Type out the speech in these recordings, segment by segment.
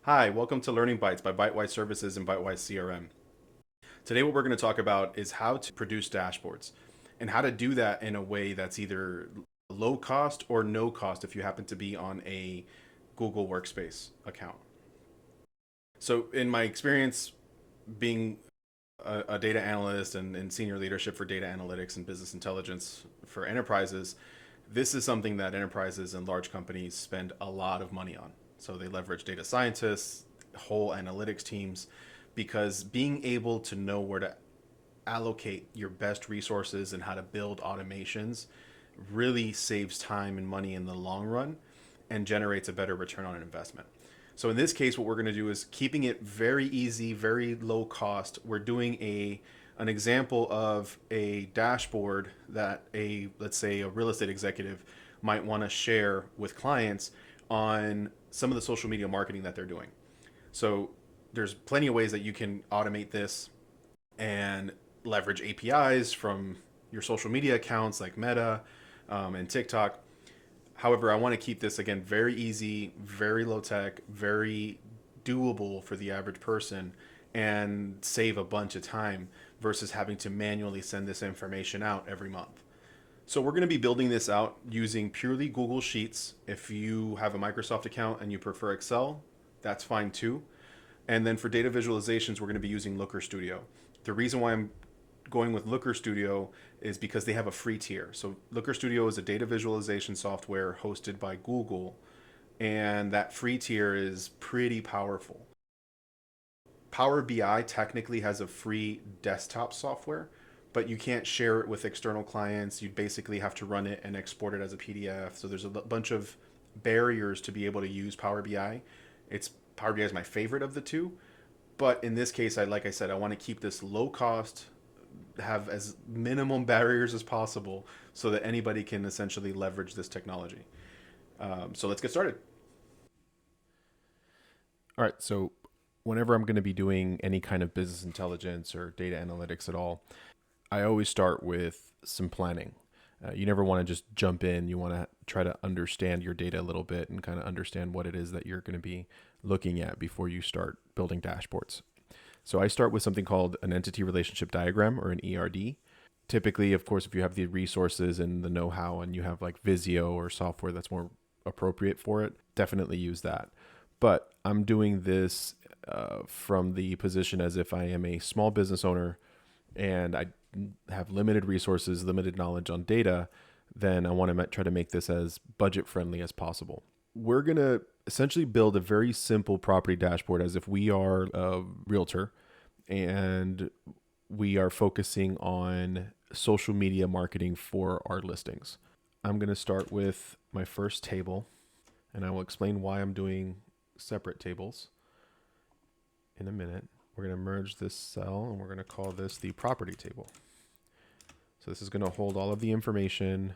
Hi, welcome to Learning Bytes by ByteWise Services and ByteWise CRM. Today, what we're going to talk about is how to produce dashboards and how to do that in a way that's either low cost or no cost if you happen to be on a Google Workspace account. So, in my experience being a data analyst and in senior leadership for data analytics and business intelligence for enterprises, this is something that enterprises and large companies spend a lot of money on. So they leverage data scientists, whole analytics teams, because being able to know where to allocate your best resources and how to build automations really saves time and money in the long run and generates a better return on an investment. So in this case, what we're going to do is keeping it very easy, very low cost. We're doing an example of a dashboard that let's say a real estate executive might want to share with clients on some of the social media marketing that they're doing. So there's plenty of ways that you can automate this and leverage APIs from your social media accounts like Meta and TikTok. However, I want to keep this again very easy, very low tech, very doable for the average person and save a bunch of time versus having to manually send this information out every month. So we're going to be building this out using purely Google Sheets. If you have a Microsoft account and you prefer Excel, that's fine too. And then for data visualizations, we're going to be using Looker Studio. The reason why I'm going with Looker Studio is because they have a free tier. So Looker Studio is a data visualization software hosted by Google, and that free tier is pretty powerful. Power BI technically has a free desktop software, but you can't share it with external clients. You'd basically have to run it and export it as a PDF. So there's a bunch of barriers to be able to use Power BI. Power BI is my favorite of the two, but in this case, like I said, I want to keep this low cost, have as minimum barriers as possible so that anybody can essentially leverage this technology. So let's get started. All right. So whenever I'm going to be doing any kind of business intelligence or data analytics at all, I always start with some planning. You never want to just jump in. You want to try to understand your data a little bit and kind of understand what it is that you're going to be looking at before you start building dashboards. So I start with something called an entity relationship diagram, or an ERD. Typically, of course, if you have the resources and the know-how and you have like Visio or software that's more appropriate for it, definitely use that. But I'm doing this from the position as if I am a small business owner and I have limited resources, limited knowledge on data. Then I want to try to make this as budget friendly as possible. We're going to essentially build a very simple property dashboard as if we are a realtor and we are focusing on social media marketing for our listings. I'm going to start with my first table, and I will explain why I'm doing separate tables in a minute. We're going to merge this cell and we're going to call this the property table. So this is going to hold all of the information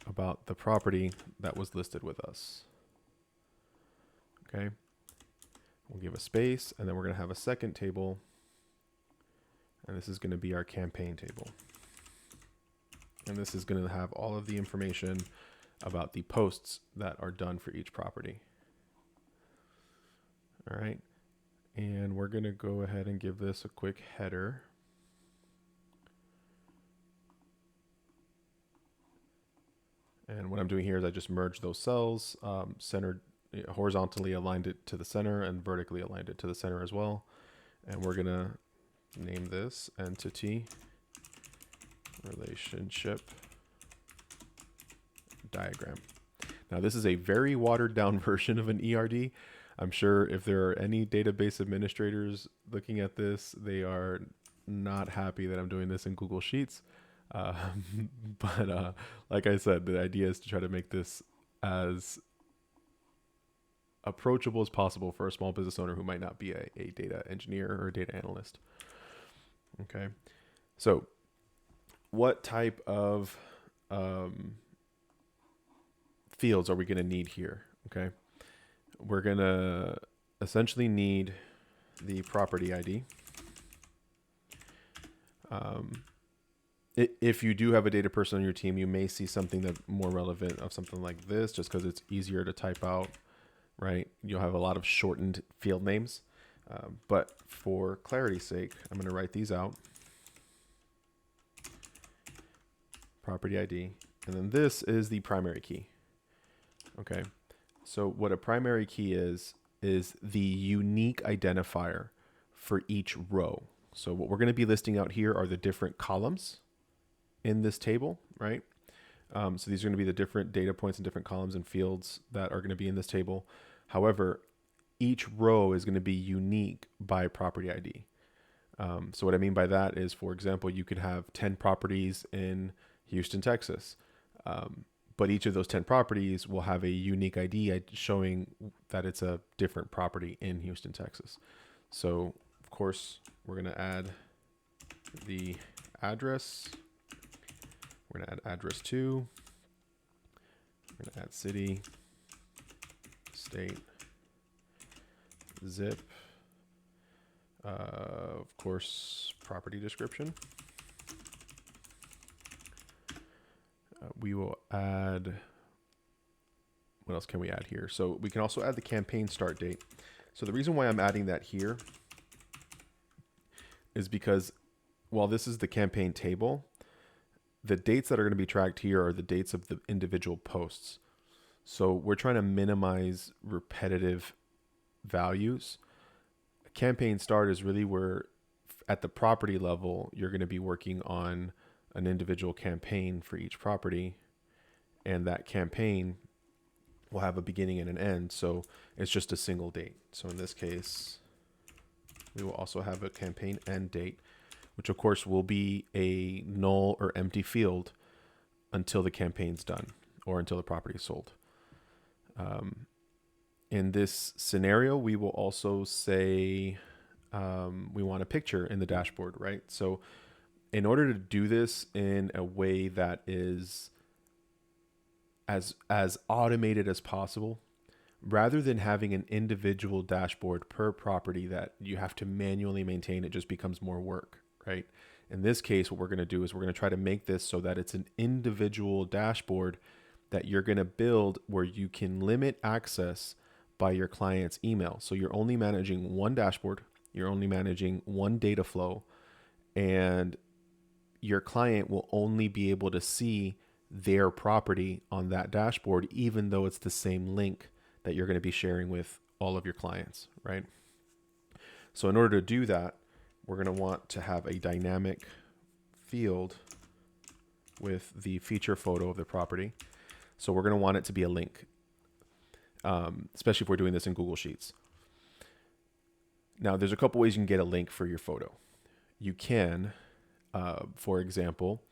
about the property that was listed with us. Okay. We'll give a space, and then we're going to have a second table, and this is going to be our campaign table. And this is going to have all of the information about the posts that are done for each property. All right. And we're going to go ahead and give this a quick header. And what I'm doing here is I just merged those cells, centered, horizontally aligned it to the center and vertically aligned it to the center as well. And we're going to name this entity relationship diagram. Now, this is a very watered down version of an ERD. I'm sure if there are any database administrators looking at this, they are not happy that I'm doing this in Google Sheets. But like I said, the idea is to try to make this as approachable as possible for a small business owner who might not be a data engineer or a data analyst. Okay. So what type of fields are we going to need here? Okay. We're going to essentially need the property ID. If you do have a data person on your team, you may see something that's more relevant of something like this, just because it's easier to type out, right? You'll have a lot of shortened field names. But for clarity's sake, I'm going to write these out. Property ID. And then this is the primary key. Okay. So what a primary key is the unique identifier for each row. So what we're going to be listing out here are the different columns in this table, right? So these are going to be the different data points and different columns and fields that are going to be in this table. However, each row is going to be unique by property ID. So what I mean by that is, for example, you could have 10 properties in Houston, Texas. But each of those 10 properties will have a unique ID showing that it's a different property in Houston, Texas. So, of course, we're going to add the address. We're going to add address 2. We're going to add city, state, zip, of course, property description. We will add, what else can we add here? So we can also add the campaign start date. So the reason why I'm adding that here is because while this is the campaign table, the dates that are going to be tracked here are the dates of the individual posts. So we're trying to minimize repetitive values. A campaign start is really where at the property level, you're going to be working on an individual campaign for each property, and that campaign will have a beginning and an end. So it's just a single date. So in this case, we will also have a campaign end date, which of course will be a null or empty field until the campaign's done or until the property is sold. In this scenario, we will also say we want a picture in the dashboard, right? So in order to do this in a way that is as automated as possible, rather than having an individual dashboard per property that you have to manually maintain, it just becomes more work, right? In this case, what we're going to do is we're going to try to make this so that it's an individual dashboard that you're going to build where you can limit access by your client's email. So you're only managing one dashboard, you're only managing one data flow, and your client will only be able to see their property on that dashboard, even though it's the same link that you're going to be sharing with all of your clients, right? So in order to do that, we're going to want to have a dynamic field with the feature photo of the property. So we're going to want it to be a link, especially if we're doing this in Google Sheets. Now, there's a couple ways you can get a link for your photo. You can, for example,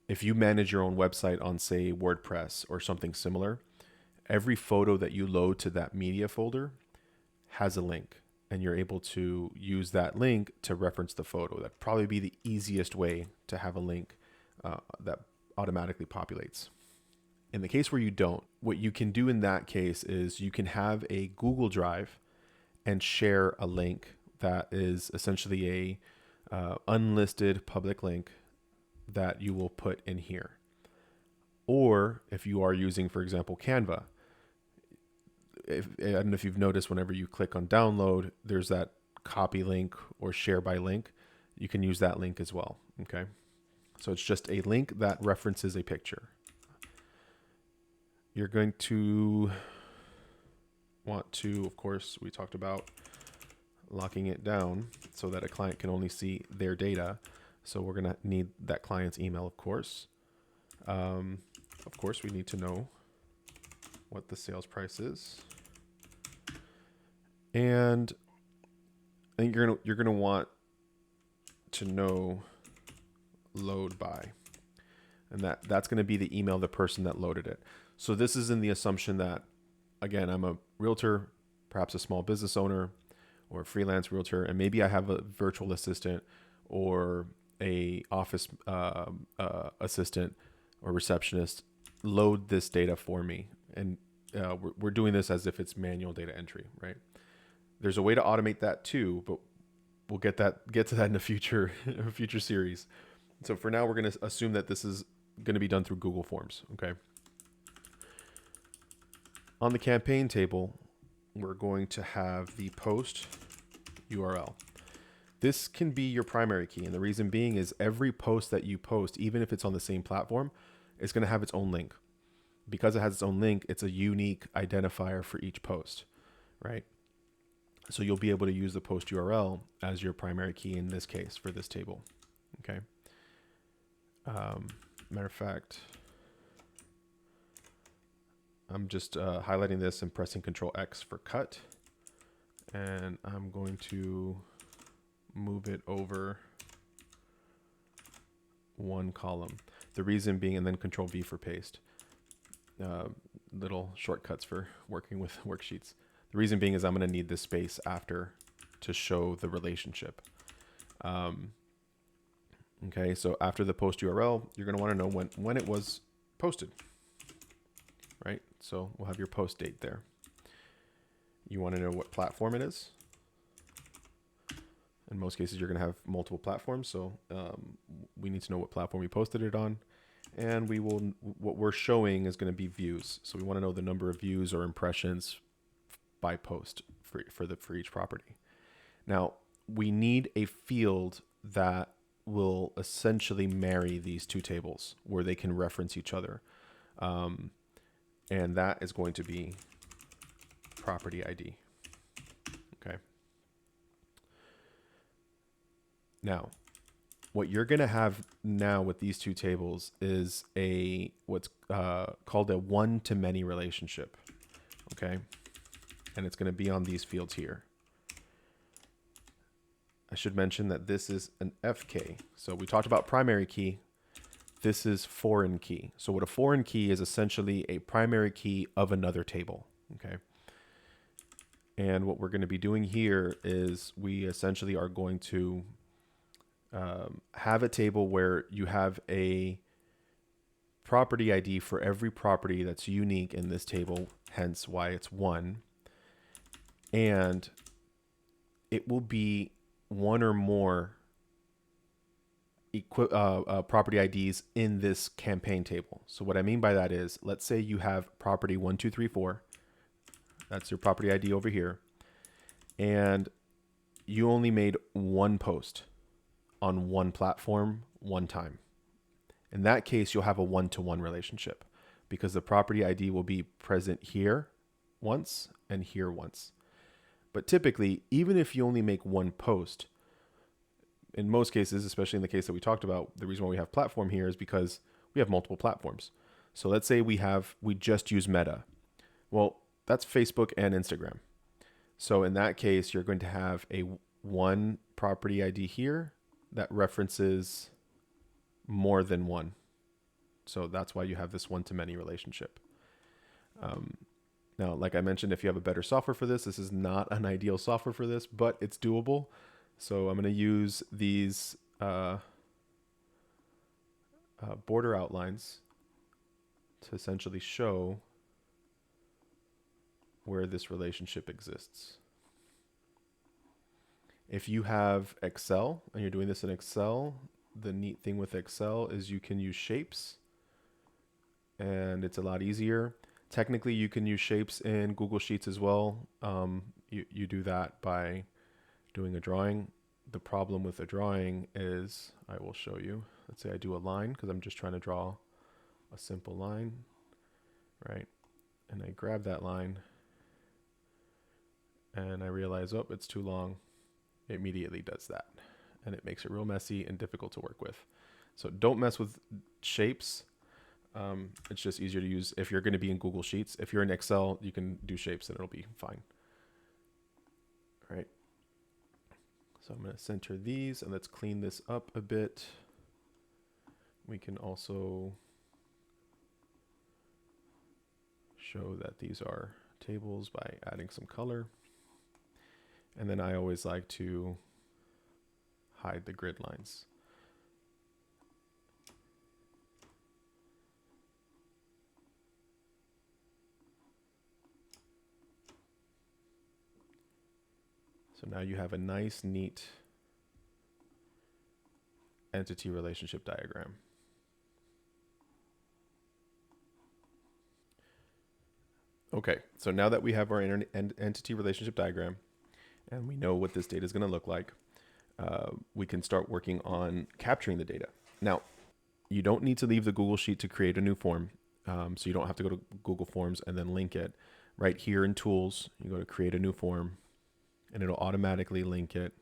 if you manage your own website on, say, WordPress or something similar, every photo that you load to that media folder has a link, and you're able to use that link to reference the photo. That'd probably be the easiest way to have a link that automatically populates. In the case where you don't, what you can do in that case is you can have a Google Drive and share a link that is essentially a unlisted public link that you will put in here. Or if you are using, for example, Canva, I don't know if you've noticed whenever you click on download, there's that copy link or share by link. You can use that link as well. Okay. So it's just a link that references a picture. You're going to want to, of course, we talked about locking it down so that a client can only see their data. So we're going to need that client's email, of course. Of course, we need to know what the sales price is. And I think you're gonna want to know load by, and that's going to be the email of the person that loaded it. So this is in the assumption that, again, I'm a realtor, perhaps a small business owner or a freelance realtor, and maybe I have a virtual assistant or a office assistant or receptionist load this data for me. And we're doing this as if it's manual data entry, right? There's a way to automate that too, but we'll get to that in a future series. So for now, we're going to assume that this is going to be done through Google Forms. Okay. On the campaign table, we're going to have the post URL. This can be your primary key. And the reason being is every post that you post, even if it's on the same platform, is going to have its own link. Because it has its own link, it's a unique identifier for each post, right? So you'll be able to use the post URL as your primary key in this case for this table. Okay. Matter of fact, I'm just highlighting this and pressing Control X for cut. And I'm going to move it over one column. The reason being, and then Control V for paste. Little shortcuts for working with worksheets. The reason being is I'm going to need this space after to show the relationship. Okay, so after the post URL, you're going to want to know when it was posted, right? So we'll have your post date there. You want to know what platform it is. In most cases, you're going to have multiple platforms, so we need to know what platform we posted it on. And what we're showing is going to be views. So we want to know the number of views or impressions by post for each property. Now, we need a field that will essentially marry these two tables where they can reference each other. And that is going to be property ID. Okay. Now, what you're going to have now with these two tables is what's called a one-to-many relationship. Okay. And it's going to be on these fields here. I should mention that this is an FK. So we talked about primary key. This is foreign key. So what a foreign key is essentially a primary key of another table. Okay. And what we're going to be doing here is we essentially are going to have a table where you have a property ID for every property that's unique in this table, hence why it's one. And it will be one or more property IDs in this campaign table. So what I mean by that is, let's say you have property 1, 2, 3, 4. That's your property ID over here. And you only made one post on one platform one time. In that case, you'll have a one-to-one relationship because the property ID will be present here once and here once. But typically, even if you only make one post, in most cases, especially in the case that we talked about, the reason why we have platform here is because we have multiple platforms. So let's say we just use Meta. Well, that's Facebook and Instagram. So in that case, you're going to have a one property ID here that references more than one. So that's why you have this one-to-many relationship. Now, like I mentioned, if you have a better software for this is not an ideal software for this, but it's doable. So I'm going to use these border outlines to essentially show where this relationship exists. If you have Excel and you're doing this in Excel, the neat thing with Excel is you can use shapes and it's a lot easier. Technically, you can use shapes in Google Sheets as well. You do that by doing a drawing. The problem with a drawing is, I will show you. Let's say I do a line because I'm just trying to draw a simple line, right? And I grab that line and I realize, oh, it's too long. It immediately does that. And it makes it real messy and difficult to work with. So don't mess with shapes. It's just easier to use if you're going to be in Google Sheets. If you're in Excel, you can do shapes and it'll be fine. All right. So I'm going to center these and let's clean this up a bit. We can also show that these are tables by adding some color. And then I always like to hide the grid lines. So now you have a nice, neat entity relationship diagram. Okay, so now that we have our entity relationship diagram and we know what this data is going to look like, we can start working on capturing the data. Now, you don't need to leave the Google Sheet to create a new form. So you don't have to go to Google Forms and then link it. Right here in Tools, you go to Create a New Form, and it'll automatically link it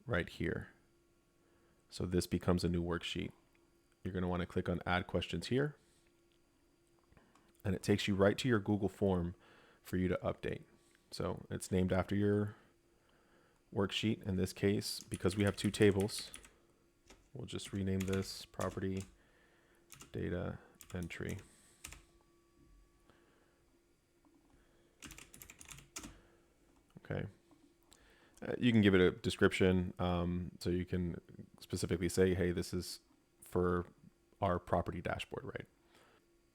right here. So this becomes a new worksheet. You're going to want to click on Add Questions here, and it takes you right to your Google form for you to update. So it's named after your worksheet. In this case, because we have two tables, we'll just rename this Property Data Entry. Okay. You can give it a description, so you can specifically say, hey, this is for our property dashboard, right?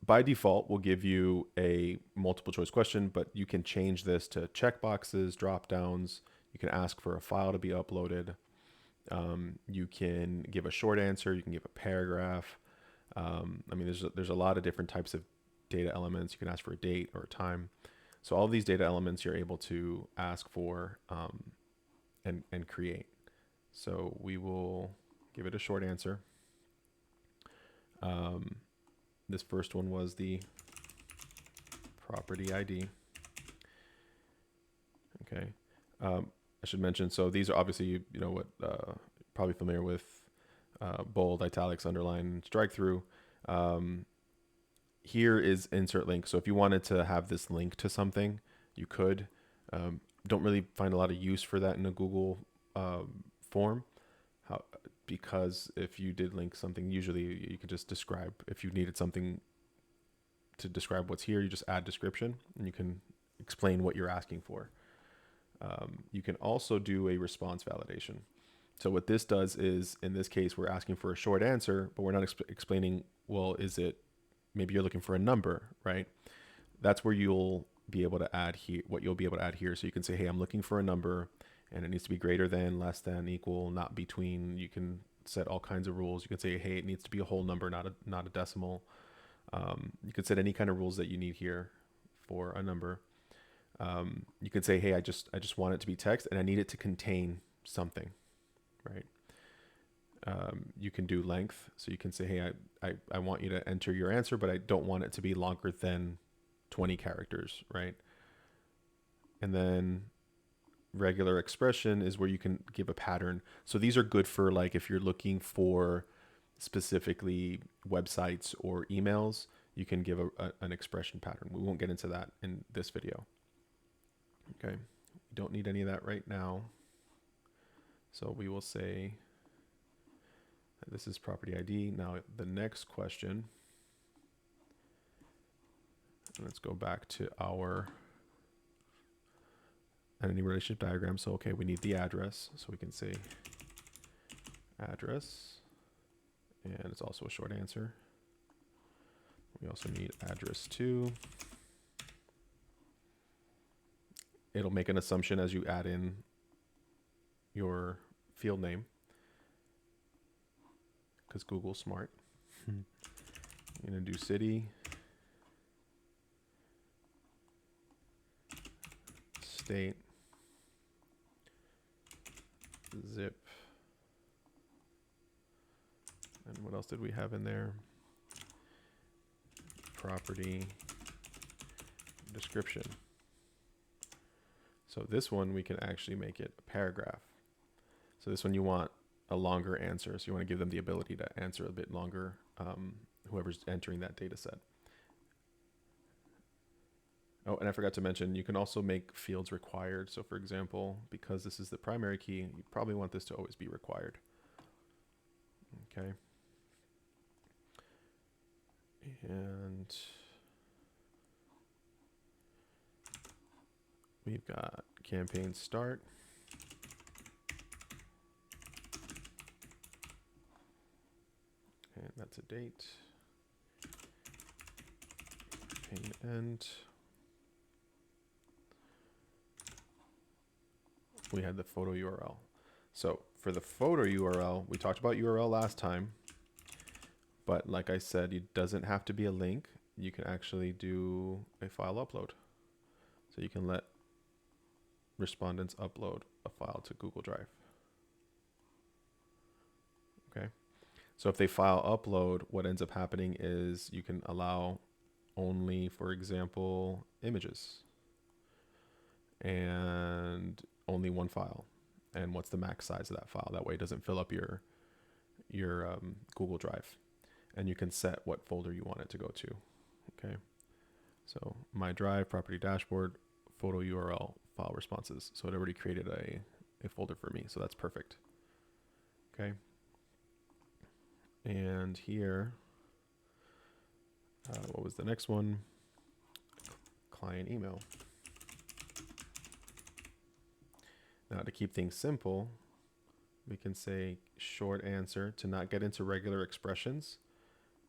By default, we'll give you a multiple choice question, but you can change this to checkboxes, drop downs. You can ask for a file to be uploaded. You can give a short answer. You can give a paragraph. I mean, there's a lot of different types of data elements. You can ask for a date or a time. So all of these data elements you're able to ask for and create. So we will give it a short answer. This first one was the property ID. Okay. I should mention, so these are obviously, you know what, probably familiar with bold, italics, underline, strike through. Here is insert link. So if you wanted to have this link to something, you could. Don't really find a lot of use for that in a Google form. Because if you did link something, usually you could just describe. If you needed something to describe what's here, you just add description and you can explain what you're asking for. You can also do a response validation. So what this does is, in this case, we're asking for a short answer, but we're not explaining, well, is it, maybe you're looking for a number, right? That's where you'll be able to add here, what you'll be able to add here. So you can say, hey, I'm looking for a number and it needs to be greater than, less than, equal, not between. You can set all kinds of rules. You can say, hey, it needs to be a whole number, not a decimal. You could set any kind of rules that you need here for a number. You could say, hey, I just want it to be text and I need it to contain something, right? You can do length. So you can say, hey, I want you to enter your answer, but I don't want it to be longer than 20 characters, right? And then regular expression is where you can give a pattern. So these are good for, like, if you're looking for specifically websites or emails, you can give an expression pattern. We won't get into that in this video. Okay, we don't need any of that right now. So we will say this is property ID. Now the next question, let's go back to our entity relationship diagram. So, okay, we need the address. So we can say address, and it's also a short answer. We also need address to. It'll make an assumption as you add in your field name, because Google's smart. I'm gonna do city, state, zip, and what else did we have in there? Property description. So this one, we can actually make it a paragraph. So this one, you want a longer answer. So you want to give them the ability to answer a bit longer, whoever's entering that data set. Oh, and I forgot to mention, you can also make fields required. So for example, because this is the primary key, you probably want this to always be required. Okay. And we've got campaign start. And that's a date. Campaign end. We had the photo URL. So for the photo URL, we talked about URL last time, but like I said, it doesn't have to be a link. You can actually do a file upload. So you can let respondents upload a file to Google Drive. Okay. So if they file upload, what ends up happening is you can allow only, for example, images and only one file. And what's the max size of that file? That way it doesn't fill up your Google Drive. And you can set what folder you want it to go to. Okay. So my drive, property dashboard, photo URL, file responses. So it already created a folder for me. So that's perfect. Okay. And here, what was the next one? Client email. Now to keep things simple, we can say short answer to not get into regular expressions.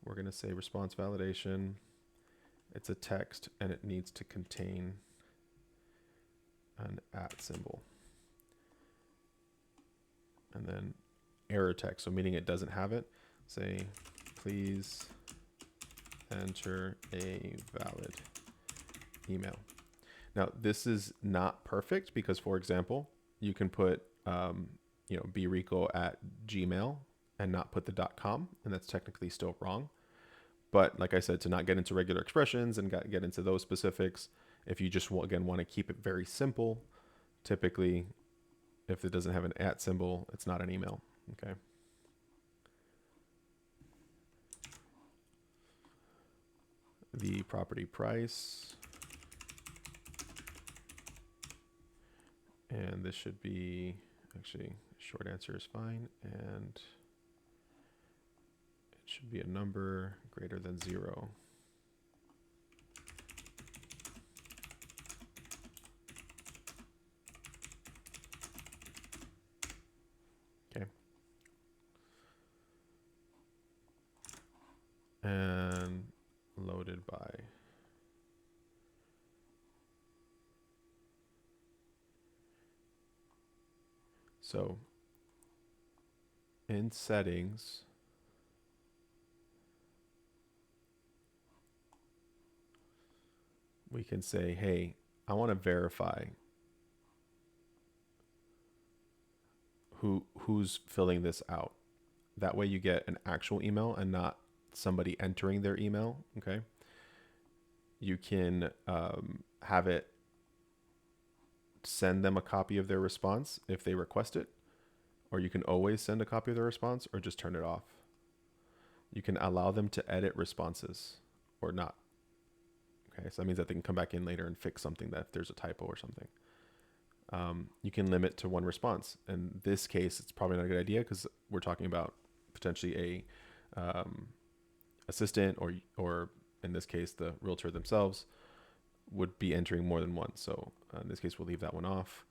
We're going to say response validation. It's a text and it needs to contain an @ symbol. And then error text, so meaning it doesn't have it, say please enter a valid email. Now this is not perfect because, for example, you can put brico@gmail and not put the .com, and that's technically still wrong. But like I said, to not get into regular expressions and get into those specifics, if you just want to keep it very simple, typically if it doesn't have an @ symbol, it's not an email. Okay. The property price. And this should be, actually, short answer is fine. And it should be a number greater than 0. Okay. And loaded by. So in settings, we can say, hey, I want to verify who's filling this out. That way you get an actual email and not somebody entering their email. Okay. You can have it send them a copy of their response if they request it, or you can always send a copy of their response or just turn it off. You can allow them to edit responses or not. Okay, so that means that they can come back in later and fix something that if there's a typo or something. You can limit to one response. In this case, it's probably not a good idea because we're talking about potentially a assistant or in this case, the realtor themselves would be entering more than one. So in this case, we'll leave that one off.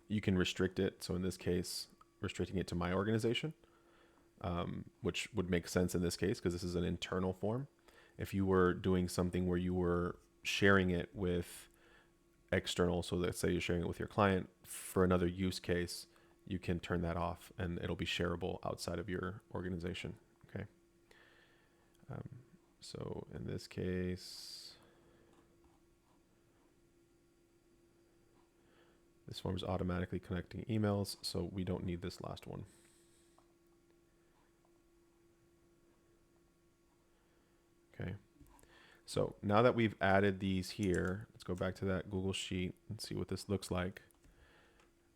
You can restrict it. So in this case, restricting it to my organization, which would make sense in this case because this is an internal form. If you were doing something where you were sharing it with external, so let's say you're sharing it with your client for another use case, you can turn that off and it'll be shareable outside of your organization. Okay. So in this case, this form is automatically connecting emails, so we don't need this last one. Okay. So now that we've added these here, let's go back to that Google Sheet and see what this looks like.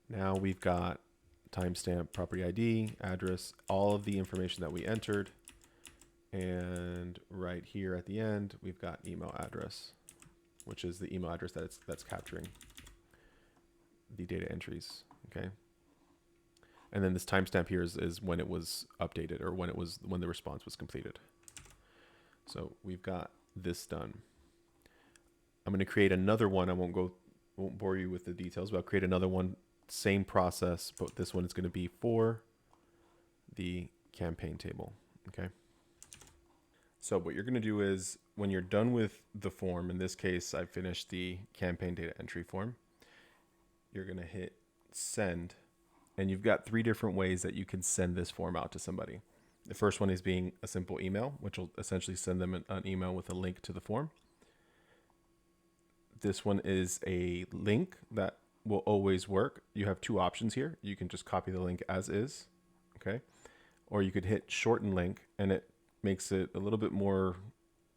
Now we've got timestamp, property ID, address, all of the information that we entered. And right here at the end, we've got email address, which is the email address that's capturing the data entries. Okay. And then this timestamp here is when it was updated or when the response was completed. So we've got this done. I'm going to create another one. I won't bore you with the details, but I'll create another one. Same process, but this one is going to be for the campaign table. Okay. So what you're going to do is when you're done with the form, in this case, I finished the campaign data entry form. you're going to hit send. And you've got 3 different ways that you can send this form out to somebody. The first one is being a simple email, which will essentially send them an email with a link to the form. This one is a link that will always work. You have 2 options here. You can just copy the link as is, okay? Or you could hit shorten link, and it makes it a little bit more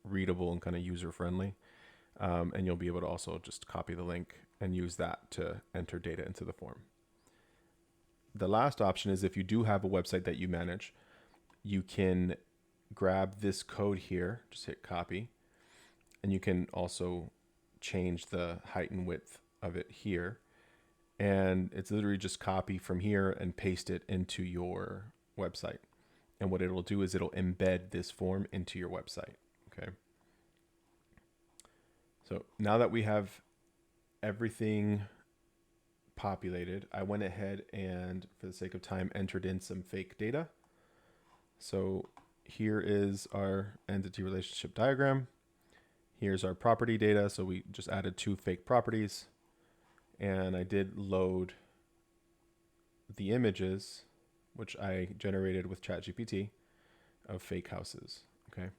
readable and kind of user friendly. And you'll be able to also just copy the link and use that to enter data into the form. The last option is if you do have a website that you manage, you can grab this code here, just hit copy, and you can also change the height and width of it here. And it's literally just copy from here and paste it into your website. And what it'll do is it'll embed this form into your website. Okay. So now that we have everything populated, I went ahead and, for the sake of time, entered in some fake data. So here is our entity relationship diagram. Here's our property data. So we just added 2 fake properties. And I did load the images, which I generated with ChatGPT, of fake houses. Okay.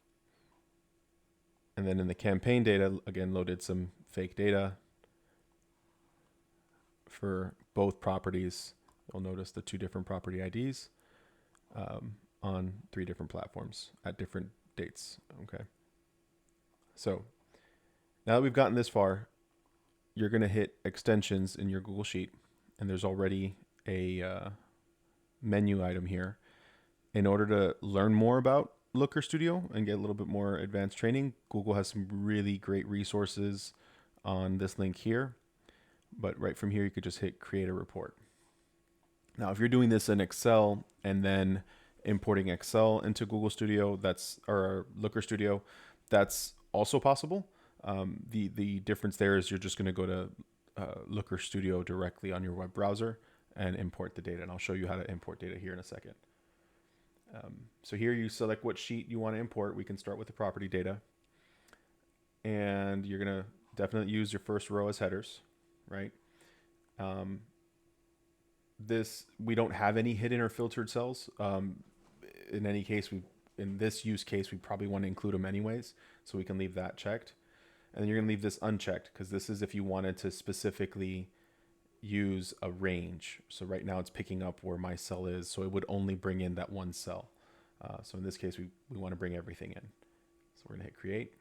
And then in the campaign data, again, loaded some fake data for both properties. You'll notice the 2 different property IDs on 3 different platforms at different dates. Okay. So now that we've gotten this far, you're going to hit extensions in your Google Sheet, and there's already a menu item here. In order to learn more about Looker Studio and get a little bit more advanced training, Google has some really great resources on this link here. But right from here, you could just hit create a report. Now, if you're doing this in Excel and then importing Excel into Google Studio, or Looker Studio, that's also possible. The difference there is you're just going to go to Looker Studio directly on your web browser and import the data. And I'll show you how to import data here in a second. So here you select what sheet you want to import. We can start with the property data. And you're going to definitely use your first row as headers, right? We don't have any hidden or filtered cells. In any case, in this use case, we probably want to include them anyways, so we can leave that checked. And then you're going to leave this unchecked because this is if you wanted to specifically use a range. So right now it's picking up where my cell is, so it would only bring in that one cell. So in this case, we want to bring everything in. So we're going to hit create.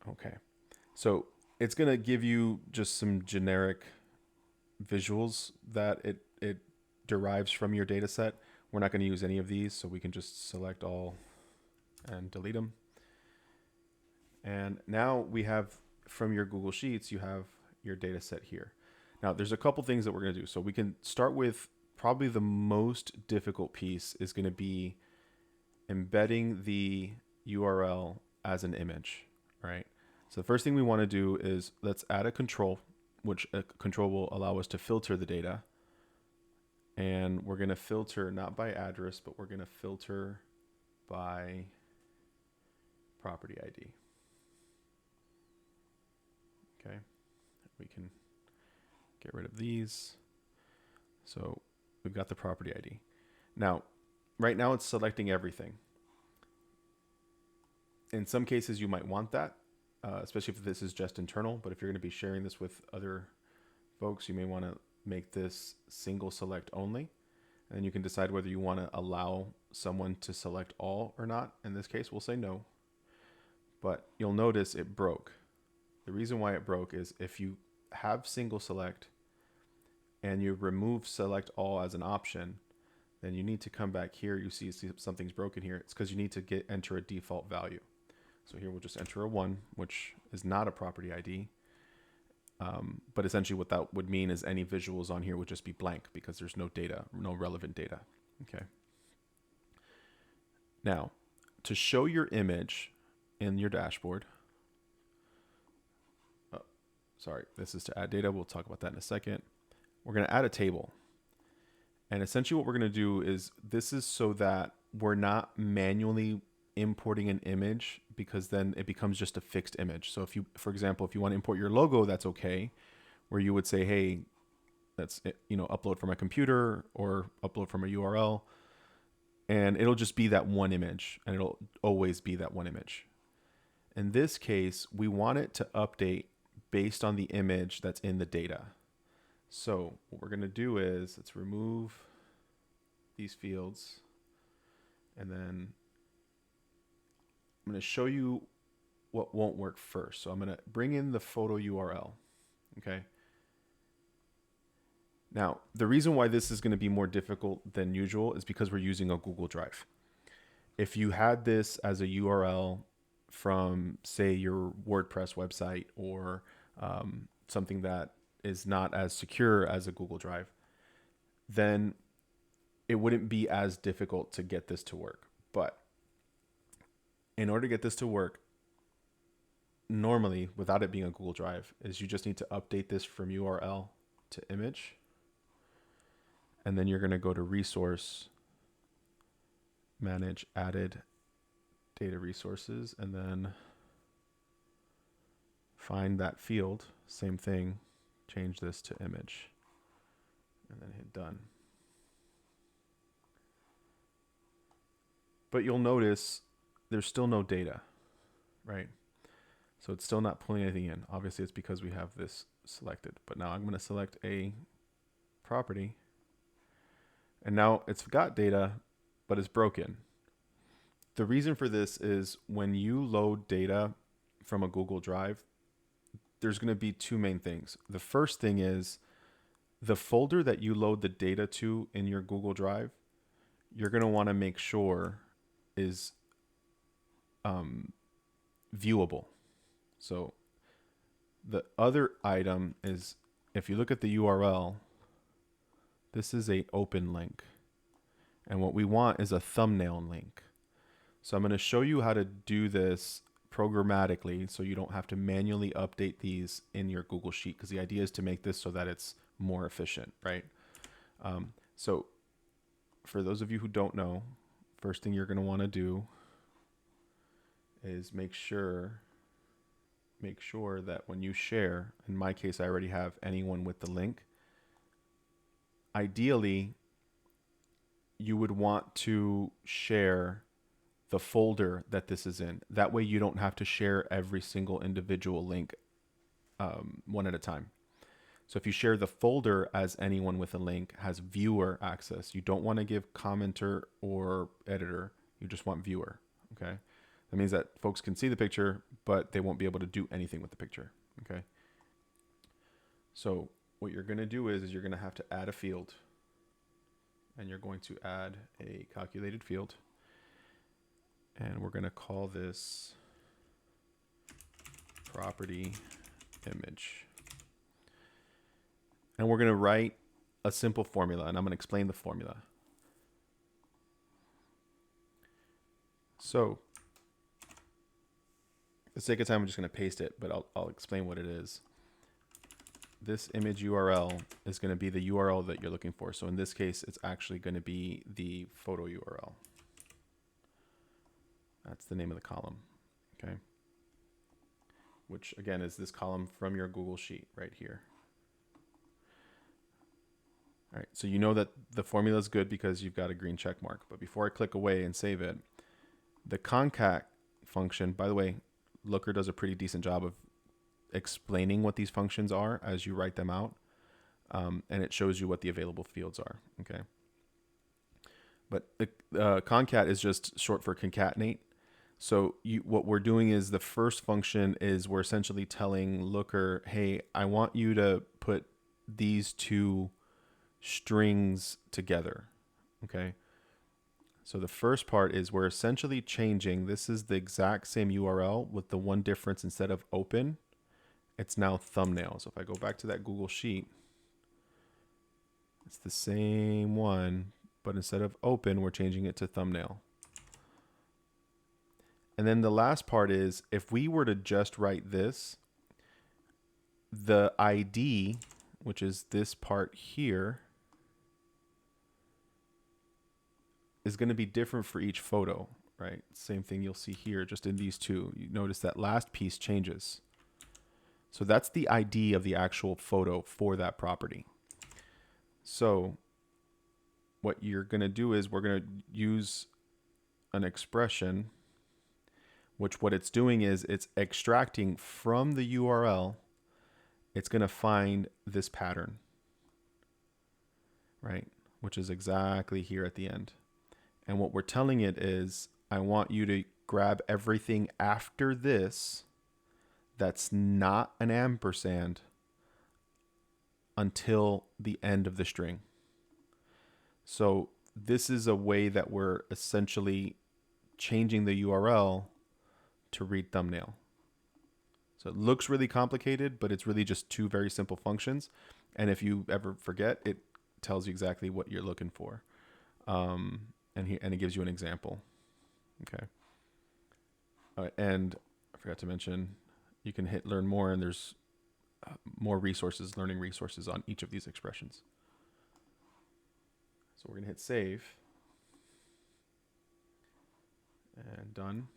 Okay, so it's going to give you just some generic visuals that it derives from your data set. We're not going to use any of these, so we can just select all and delete them. And now we have, from your Google Sheets, you have your data set here. Now there's a couple things that we're going to do. So we can start with probably the most difficult piece is going to be embedding the URL as an image, right? So the first thing we want to do is let's add a control, which a control will allow us to filter the data. And we're going to filter not by address, but we're going to filter by property ID. Okay, we can get rid of these. So we've got the property ID. Now, right now it's selecting everything. In some cases, you might want that, especially if this is just internal. But if you're going to be sharing this with other folks, you may want to make this single select only. And then you can decide whether you want to allow someone to select all or not. In this case, we'll say no. But you'll notice it broke. The reason why it broke is if you have single select and you remove select all as an option, then you need to come back here. You see something's broken here. It's because you need to enter a default value. So here we'll just enter a 1, which is not a property ID. But essentially what that would mean is any visuals on here would just be blank because there's no data, no relevant data. Okay. Now, to show your image in your dashboard, this is to add data. We'll talk about that in a second. We're going to add a table. And essentially what we're going to do is this is so that we're not manually importing an image, because then it becomes just a fixed image. So if you, for example, if you want to import your logo, that's okay, where you would say, hey, that's, upload from a computer or upload from a URL, and it'll just be that one image, and it'll always be that one image. In this case, we want it to update based on the image that's in the data. So what we're going to do is, let's remove these fields, and then I'm going to show you what won't work first. So I'm going to bring in the photo URL. Okay. Now, the reason why this is going to be more difficult than usual is because we're using a Google Drive. If you had this as a URL from, say, your WordPress website, or something that is not as secure as a Google Drive, then it wouldn't be as difficult to get this to work. But in order to get this to work, normally, without it being a Google Drive, is you just need to update this from URL to image. And then you're going to go to resource, manage added data resources, and then find that field, same thing, change this to image, and then hit done. But you'll notice there's still no data, right? So it's still not pulling anything in. Obviously it's because we have this selected, but now I'm going to select a property, and now it's got data, but it's broken. The reason for this is when you load data from a Google Drive, there's going to be two main things. The first thing is the folder that you load the data to in your Google Drive, you're going to want to make sure is viewable. So the other item is, if you look at the URL, this is an open link. And what we want is a thumbnail link. So I'm going to show you how to do this programmatically, so you don't have to manually update these in your Google Sheet, because the idea is to make this so that it's more efficient, right? So for those of you who don't know, first thing you're going to want to do is make sure that when you share, in my case, I already have anyone with the link. Ideally, you would want to share the folder that this is in. That way you don't have to share every single individual link one at a time. So if you share the folder as anyone with a link has viewer access, you don't want to give commenter or editor. You just want viewer. Okay. That means that folks can see the picture, but they won't be able to do anything with the picture. Okay. So what you're going to do is you're going to have to add a field, and you're going to add a calculated field, and we're going to call this property image. And we're going to write a simple formula, and I'm going to explain the formula. So for the sake of time, I'm just going to paste it, but I'll explain what it is. This image URL is going to be the URL that you're looking for. So in this case, it's actually going to be the photo URL. That's the name of the column, okay? Which again is this column from your Google Sheet right here. All right, so you know that the formula is good because you've got a green check mark. But before I click away and save it, the concat function, by the way, Looker does a pretty decent job of explaining what these functions are as you write them out, and it shows you what the available fields are, okay? But the concat is just short for concatenate. So what we're doing is the first function is we're essentially telling Looker, hey, I want you to put these two strings together, okay? So the first part is we're essentially changing, this is the exact same URL with the one difference, instead of open, it's now thumbnail. So if I go back to that Google Sheet, it's the same one, but instead of open, we're changing it to thumbnail. And then the last part is, if we were to just write this, the ID, which is this part here, is going to be different for each photo, right? Same thing you'll see here, just in these two. You notice that last piece changes. So that's the ID of the actual photo for that property. So what you're going to do is we're going to use an expression, which what it's doing is it's extracting from the URL. It's going to find this pattern, right? Which is exactly here at the end. And what we're telling it is, I want you to grab everything after this that's not an ampersand until the end of the string. So this is a way that we're essentially changing the URL to read thumbnail. So it looks really complicated, but it's really just two very simple functions. And if you ever forget, it tells you exactly what you're looking for. And it gives you an example. Okay. And I forgot to mention, you can hit learn more, and there's more resources, learning resources on each of these expressions. So we're going to hit save. And done.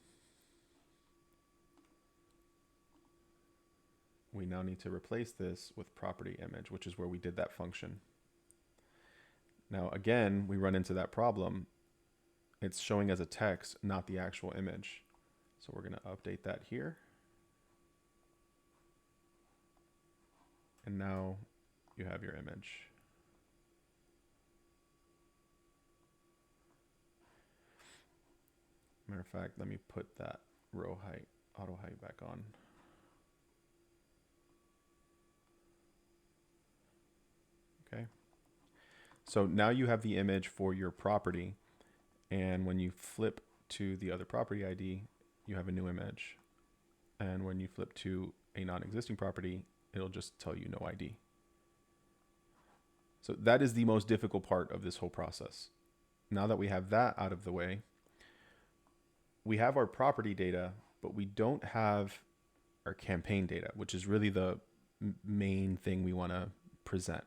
We now need to replace this with property image, which is where we did that function. Now, again, we run into that problem. It's showing as a text, not the actual image. So we're going to update that here. And now you have your image. Matter of fact, let me put that row height, auto height back on. Okay. So now you have the image for your property. And when you flip to the other property ID, you have a new image. And when you flip to a non-existing property, it'll just tell you no ID. So that is the most difficult part of this whole process. Now that we have that out of the way, we have our property data, but we don't have our campaign data, which is really the main thing we want to present.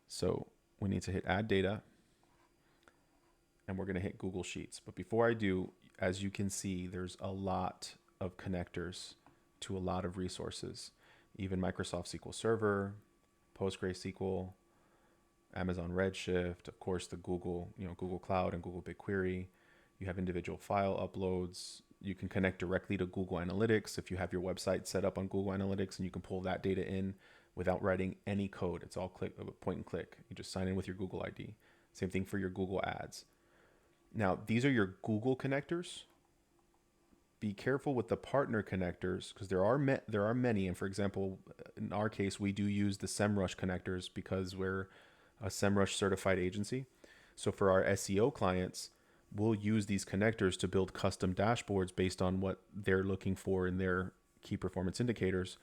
So we need to hit add data, and we're going to hit Google Sheets. But before I do, as you can see, there's a lot of connectors to a lot of resources, even Microsoft SQL Server, PostgreSQL, Amazon Redshift, of course, the Google, Google Cloud and Google BigQuery. You have individual file uploads. You can connect directly to Google Analytics if you have your website set up on Google Analytics, and you can pull that data in without writing any code. It's all point and click. You just sign in with your Google ID. Same thing for your Google Ads. Now, these are your Google connectors. Be careful with the partner connectors, because there are many. And for example, in our case, we do use the SEMrush connectors because we're a SEMrush certified agency. So for our SEO clients, we'll use these connectors to build custom dashboards based on what they're looking for in their key performance indicators.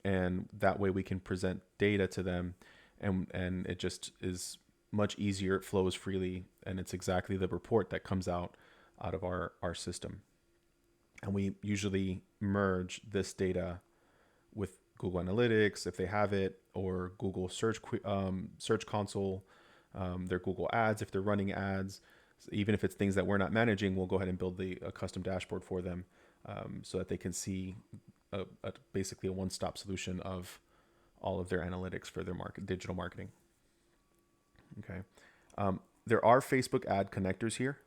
And that way we can present data to them, and it just is much easier. It flows freely, and it's exactly the report that comes out of our system. And we usually merge this data with Google Analytics if they have it, or Google Search Console, their Google Ads if they're running ads. So even if it's things that we're not managing, we'll go ahead and build a custom dashboard for them, so that they can see basically a one-stop solution of all of their analytics for their digital marketing. Okay, there are Facebook ad connectors here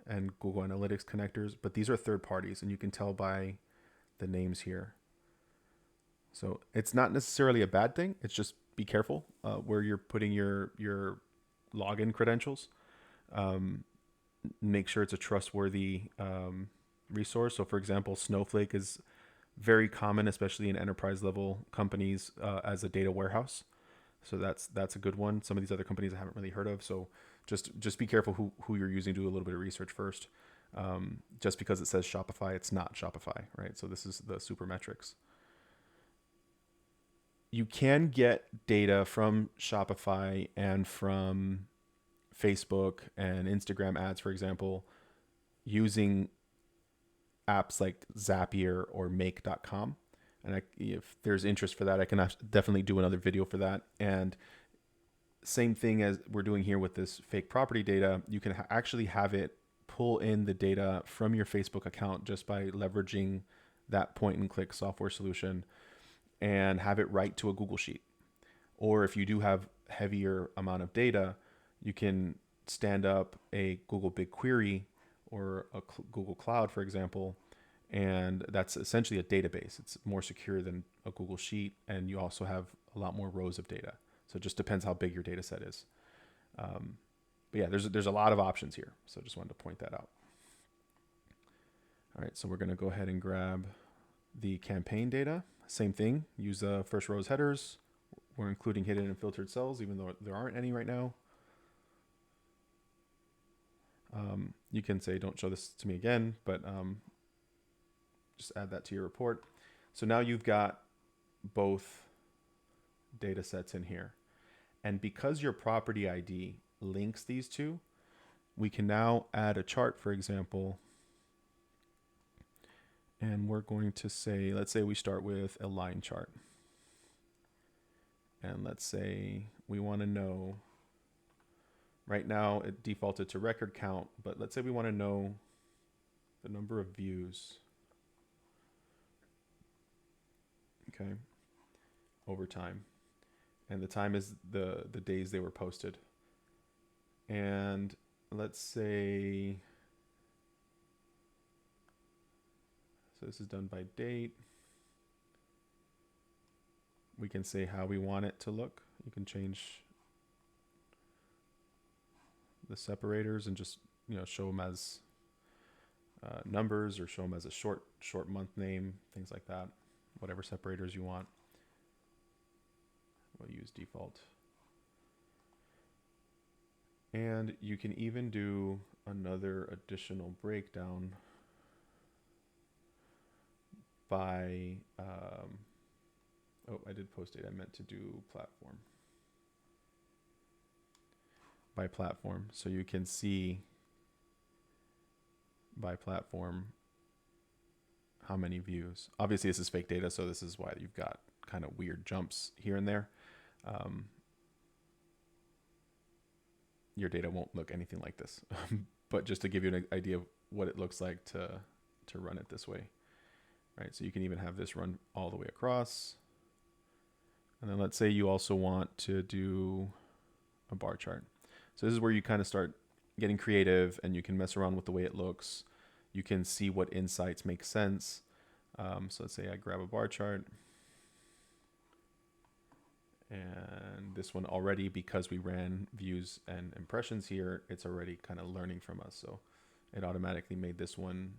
and Google Analytics connectors, but these are third parties, and you can tell by the names here. So it's not necessarily a bad thing. It's just be careful where you're putting your login credentials. Make sure it's a trustworthy resource. So for example, Snowflake is very common, especially in enterprise level companies, as a data warehouse. So that's a good one. Some of these other companies I haven't really heard of. So just be careful who you're using. Do a little bit of research first. Just because it says Shopify, it's not Shopify, right? So this is the Supermetrics. You can get data from Shopify and from Facebook and Instagram ads, for example, using apps like Zapier or Make.com. And if there's interest for that, I can definitely do another video for that. And same thing as we're doing here with this fake property data. You can actually have it pull in the data from your Facebook account just by leveraging that point and click software solution and have it write to a Google Sheet. Or if you do have heavier amount of data, you can stand up a Google BigQuery or a Google Cloud, for example, and that's essentially a database. It's more secure than a Google Sheet, and you also have a lot more rows of data. So it just depends how big your data set is. But yeah, there's a lot of options here. So just wanted to point that out. All right, so we're going to go ahead and grab the campaign data. Same thing, use the first row's headers. We're including hidden and filtered cells, even though there aren't any right now. You can say, don't show this to me again, but just add that to your report. So now you've got both data sets in here. And because your property ID links these two, we can now add a chart, for example. And we're going to say, let's say we start with a line chart. And let's say we want to know, right now it defaulted to record count, but let's say we want to know the number of views, okay, over time. And the time is the days they were posted. And let's say, so this is done by date. We can say how we want it to look. You can change the separators and just, show them as numbers, or show them as a short month name, things like that. Whatever separators you want. We'll use default. And you can even do another additional breakdown by, oh, I did post date. I meant to do platform. By platform. So you can see by platform how many views. Obviously this is fake data, so this is why you've got kind of weird jumps here and there. Your data won't look anything like this, but just to give you an idea of what it looks like to run it this way, right? So you can even have this run all the way across. And then let's say you also want to do a bar chart. So this is where you kind of start getting creative, and you can mess around with the way it looks. You can see what insights make sense. So let's say I grab a bar chart. And this one already, because we ran views and impressions here, it's already kind of learning from us. So it automatically made this one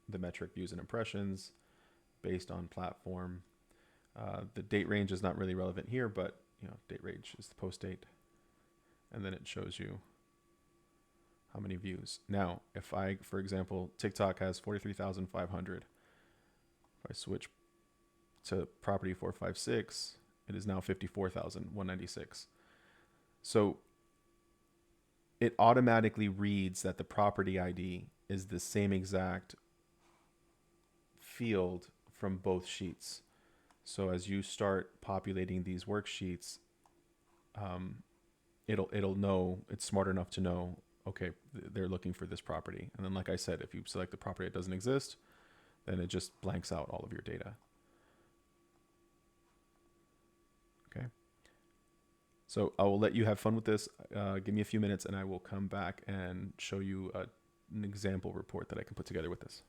the metric views and impressions based on platform. The date range is not really relevant here, but date range is the post date. And then it shows you how many views. Now, if I, for example, TikTok has 43,500. If I switch to property 456, it is now 54,196. So it automatically reads that the property ID is the same exact field from both sheets. So as you start populating these worksheets, it'll know, it's smart enough to know, okay, they're looking for this property. And then, like I said, if you select the property that doesn't exist, then it just blanks out all of your data. Okay. So I will let you have fun with this. Give me a few minutes and I will come back and show you an example report that I can put together with this.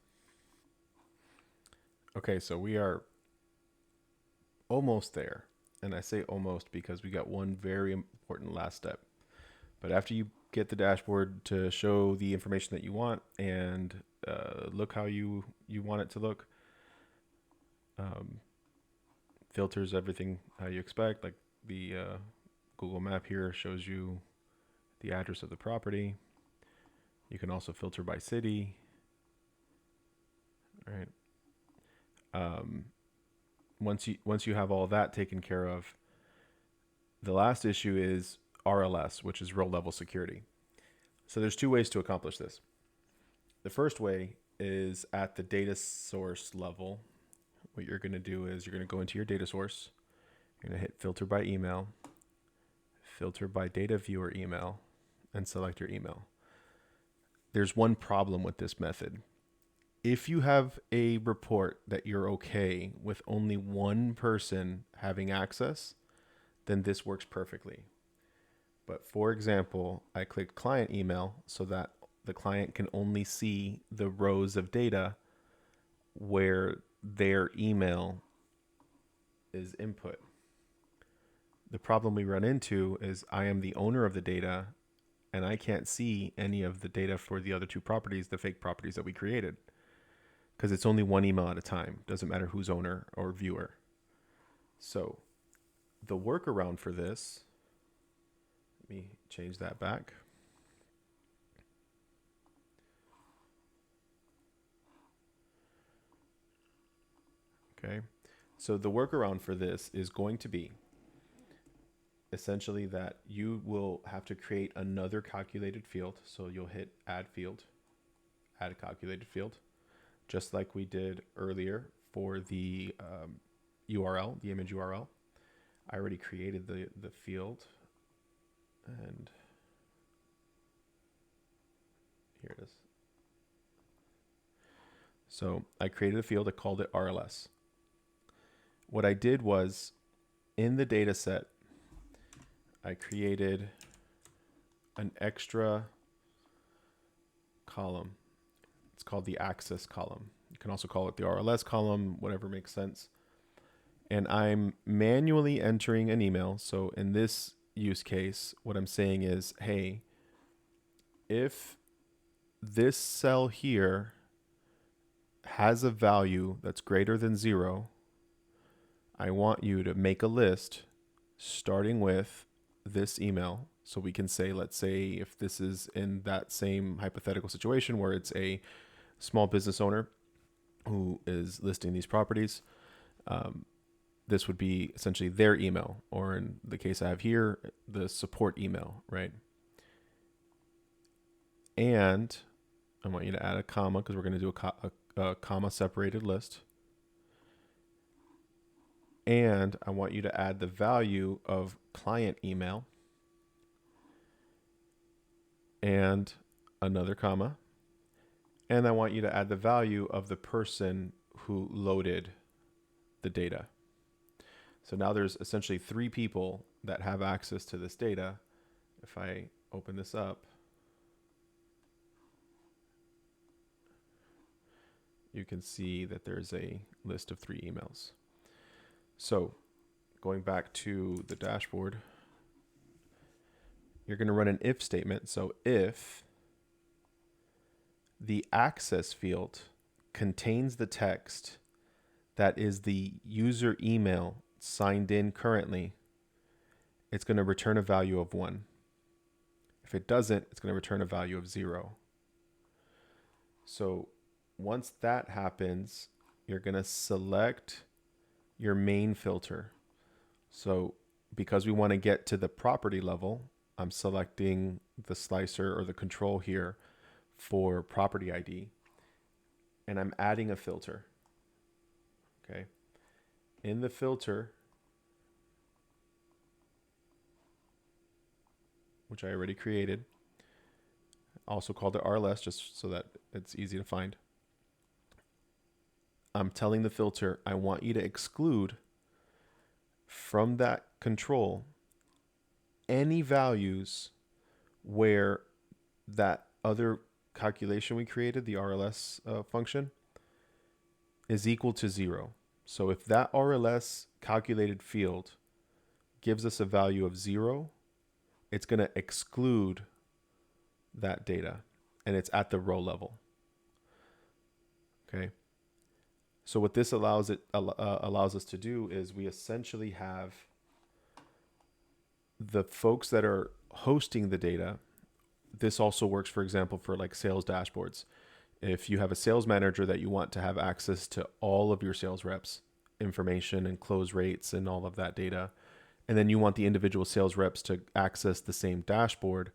Okay, so we are almost there. And I say almost because we got one very important last step. But after you get the dashboard to show the information that you want and look how you want it to look, filters everything how you expect, like the Google map here shows you the address of the property. You can also filter by city. All right. Once you have all that taken care of, the last issue is RLS, which is row level security. So there's two ways to accomplish this. The first way is at the data source level. What you're going to do is you're going to go into your data source. You're going to hit filter by email, filter by data viewer email, and select your email. There's one problem with this method. If you have a report that you're okay with only one person having access, then this works perfectly. But for example, I clicked client email so that the client can only see the rows of data where their email is input. The problem we run into is I am the owner of the data and I can't see any of the data for the other two properties, the fake properties that we created, because it's only one email at a time. Doesn't matter who's owner or viewer. So the workaround for this, let me change that back. Okay. So the workaround for this is going to be essentially that you will have to create another calculated field. So you'll hit add field, add a calculated field, just like we did earlier for the URL, the image URL. I already created the field, and here it is. So I created a field, I called it RLS. What I did was in the data set, I created an extra column. It's called the access column. You can also call it the RLS column, whatever makes sense. And I'm manually entering an email. So in this use case, what I'm saying is, hey, if this cell here has a value that's greater than 0, I want you to make a list starting with this email. So we can say, let's say if this is in that same hypothetical situation where it's a small business owner who is listing these properties, this would be essentially their email, or in the case I have here, the support email, right? And I want you to add a comma because we're going to do a comma separated list. And I want you to add the value of client email and another comma. And I want you to add the value of the person who loaded the data. So now there's essentially 3 people that have access to this data. If I open this up, you can see that there's a list of 3 emails. So going back to the dashboard, you're going to run an if statement. So if the access field contains the text that is the user email signed in currently, it's going to return a value of 1. If it doesn't, it's going to return a value of 0. So once that happens, you're going to select your main filter. So because we want to get to the property level, I'm selecting the slicer or the control here for property ID, and I'm adding a filter. Okay. In the filter, which I already created, also called it RLS just so that it's easy to find. I'm telling the filter, I want you to exclude from that control any values where that other calculation we created, the RLS function, is equal to 0. So if that RLS calculated field gives us a value of 0, it's going to exclude that data, and it's at the row level. Okay. So what this allows us to do is we essentially have the folks that are hosting the data. This also works, for example, for like sales dashboards. If you have a sales manager that you want to have access to all of your sales reps information and close rates and all of that data, and then you want the individual sales reps to access the same dashboard,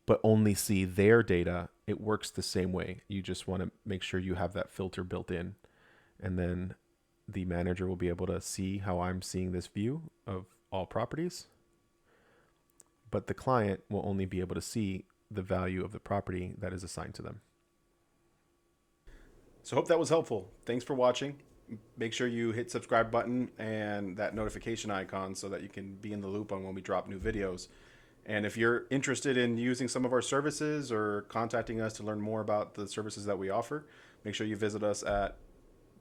but only see their data, it works the same way. You just want to make sure you have that filter built in. And then the manager will be able to see how I'm seeing this view of all properties. but the client will only be able to see the value of the property that is assigned to them. So hope that was helpful. Thanks for watching. Make sure you hit subscribe button and that notification icon so that you can be in the loop on when we drop new videos. And if you're interested in using some of our services or contacting us to learn more about the services that we offer, make sure you visit us at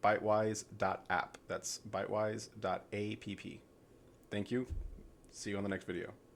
bytewise.app. That's bytewise.app. Thank you. See you on the next video.